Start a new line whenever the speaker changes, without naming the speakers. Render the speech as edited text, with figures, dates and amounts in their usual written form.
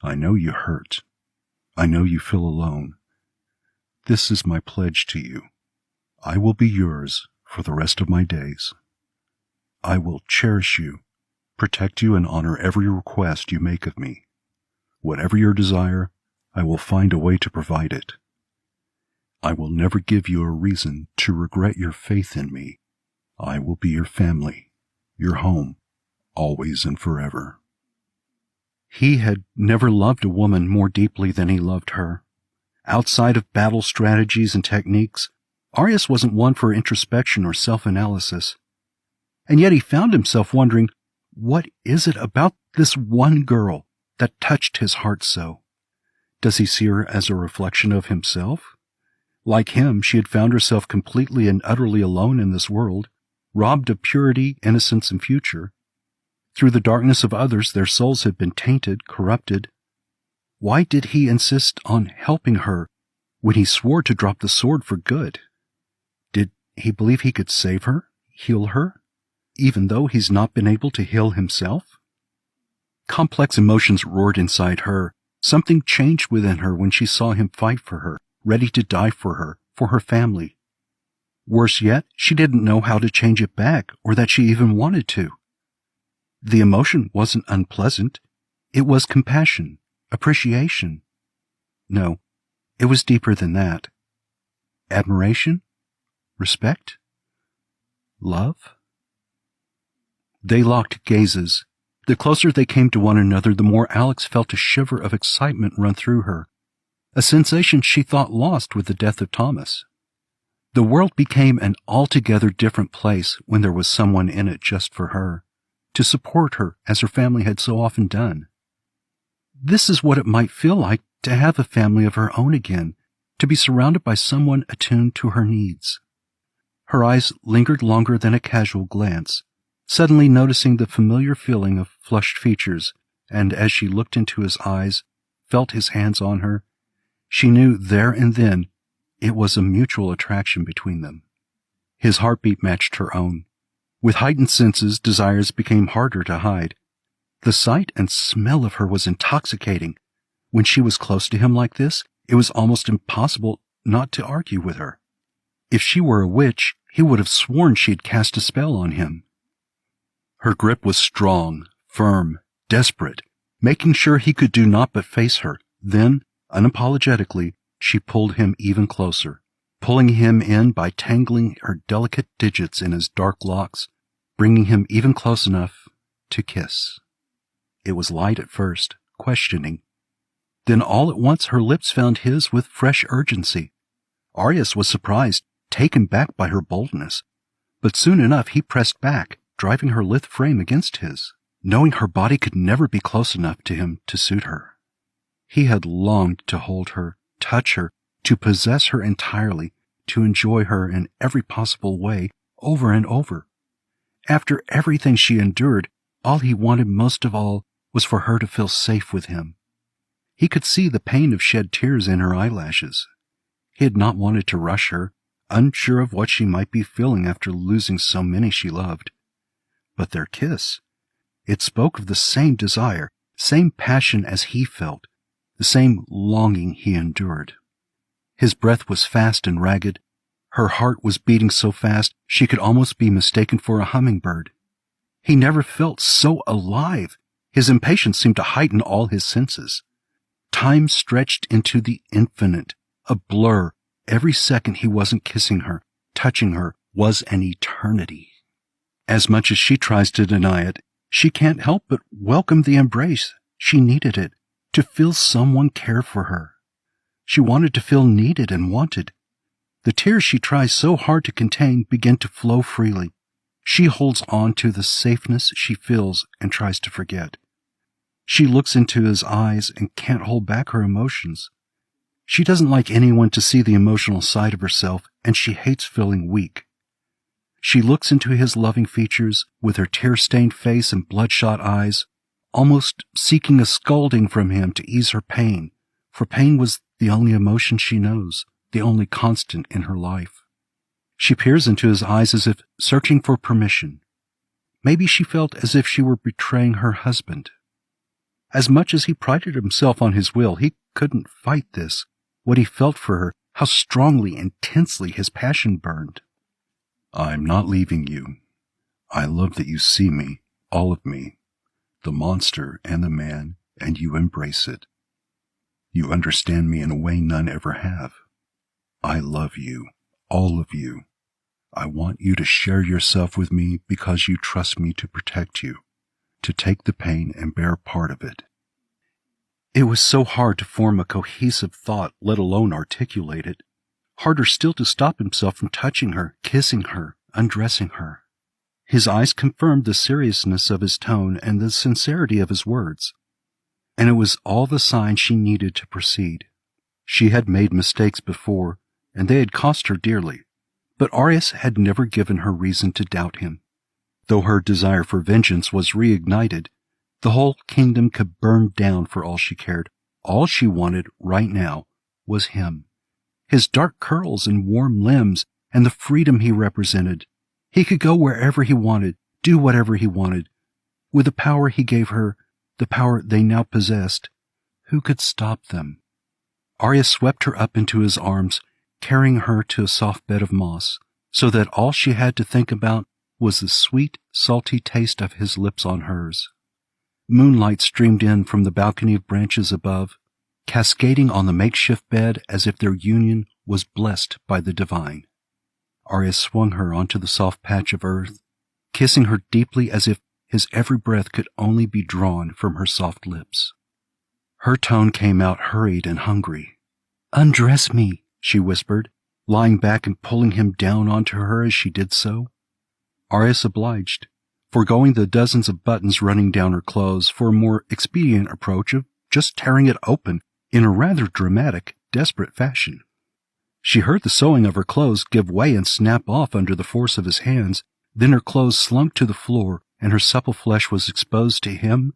I know you hurt. I know you feel alone. This is my pledge to you. I will be yours for the rest of my days. I will cherish you, protect you, and honor every request you make of me. Whatever your desire, I will find a way to provide it. I will never give you a reason to regret your faith in me. I will be your family, your home, always and forever. He had never loved a woman more deeply than he loved her. Outside of battle strategies and techniques, Arias wasn't one for introspection or self-analysis. And yet he found himself wondering, what is it about this one girl that touched his heart so? Does he see her as a reflection of himself? Like him, she had found herself completely and utterly alone in this world, robbed of purity, innocence, and future. Through the darkness of others, their souls had been tainted, corrupted. Why did he insist on helping her when he swore to drop the sword for good? Did he believe he could save her, heal her, even though he's not been able to heal himself? Complex emotions roared inside her. Something changed within her when she saw him fight for her, ready to die for her family. Worse yet, she didn't know how to change it back, or that she even wanted to. The emotion wasn't unpleasant. It was compassion, appreciation. No, it was deeper than that. Admiration? Respect? Love? They locked gazes. The closer they came to one another, the more Alex felt a shiver of excitement run through her, a sensation she thought lost with the death of Thomas. The world became an altogether different place when there was someone in it just for her, to support her as her family had so often done. This is what it might feel like to have a family of her own again, to be surrounded by someone attuned to her needs. Her eyes lingered longer than a casual glance, suddenly noticing the familiar feeling of flushed features, and as she looked into his eyes, felt his hands on her, she knew there and then it was a mutual attraction between them. His heartbeat matched her own. With heightened senses, desires became harder to hide. The sight and smell of her was intoxicating. When she was close to him like this, it was almost impossible not to argue with her. If she were a witch, he would have sworn she had cast a spell on him. Her grip was strong, firm, desperate, making sure he could do naught but face her. Then, unapologetically, she pulled him even closer, pulling him in by tangling her delicate digits in his dark locks, bringing him even close enough to kiss. It was light at first, questioning. Then all at once her lips found his with fresh urgency. Arias was surprised, taken back by her boldness, but soon enough he pressed back, driving her lithe frame against his, knowing her body could never be close enough to him to suit her. He had longed to hold her, touch her, to possess her entirely, to enjoy her in every possible way, over and over. After everything she endured, all he wanted most of all was for her to feel safe with him. He could see the pain of shed tears in her eyelashes. He had not wanted to rush her, unsure of what she might be feeling after losing so many she loved. But their kiss, it spoke of the same desire, same passion as he felt, the same longing he endured. His breath was fast and ragged. Her heart was beating so fast she could almost be mistaken for a hummingbird. He never felt so alive. His impatience seemed to heighten all his senses. Time stretched into the infinite, a blur. Every second he wasn't kissing her, touching her, was an eternity. As much as she tries to deny it, she can't help but welcome the embrace. She needed it, to feel someone care for her. She wanted to feel needed and wanted. The tears she tries so hard to contain begin to flow freely. She holds on to the safeness she feels and tries to forget. She looks into his eyes and can't hold back her emotions. She doesn't like anyone to see the emotional side of herself, and she hates feeling weak. She looks into his loving features with her tear-stained face and bloodshot eyes, almost seeking a scolding from him to ease her pain, for pain was the only emotion she knows, the only constant in her life. She peers into his eyes as if searching for permission. Maybe she felt as if she were betraying her husband. As much as he prided himself on his will, he couldn't fight this, what he felt for her, how strongly, intensely his passion burned. I'm not leaving you. I love that you see me, all of me, the monster and the man, and you embrace it. You understand me in a way none ever have. I love you, all of you. I want you to share yourself with me because you trust me to protect you, to take the pain and bear part of it. It was so hard to form a cohesive thought, let alone articulate it. Harder still to stop himself from touching her, kissing her, undressing her. His eyes confirmed the seriousness of his tone and the sincerity of his words. And it was all the sign she needed to proceed. She had made mistakes before, and they had cost her dearly. But Arius had never given her reason to doubt him. Though her desire for vengeance was reignited, the whole kingdom could burn down for all she cared. All she wanted right now was him. His dark curls and warm limbs and the freedom he represented. He could go wherever he wanted, do whatever he wanted. With the power he gave her, the power they now possessed, who could stop them? Arius swept her up into his arms, carrying her to a soft bed of moss, so that all she had to think about was the sweet, salty taste of his lips on hers. Moonlight streamed in from the balcony of branches above, cascading on the makeshift bed as if their union was blessed by the divine. Arius swung her onto the soft patch of earth, kissing her deeply as if his every breath could only be drawn from her soft lips. Her tone came out hurried and hungry. "Undress me," she whispered, lying back and pulling him down onto her as she did so. Arius obliged, foregoing the dozens of buttons running down her clothes for a more expedient approach of just tearing it open in a rather dramatic, desperate fashion. She heard the sewing of her clothes give way and snap off under the force of his hands. Then her clothes slunk to the floor, and her supple flesh was exposed to him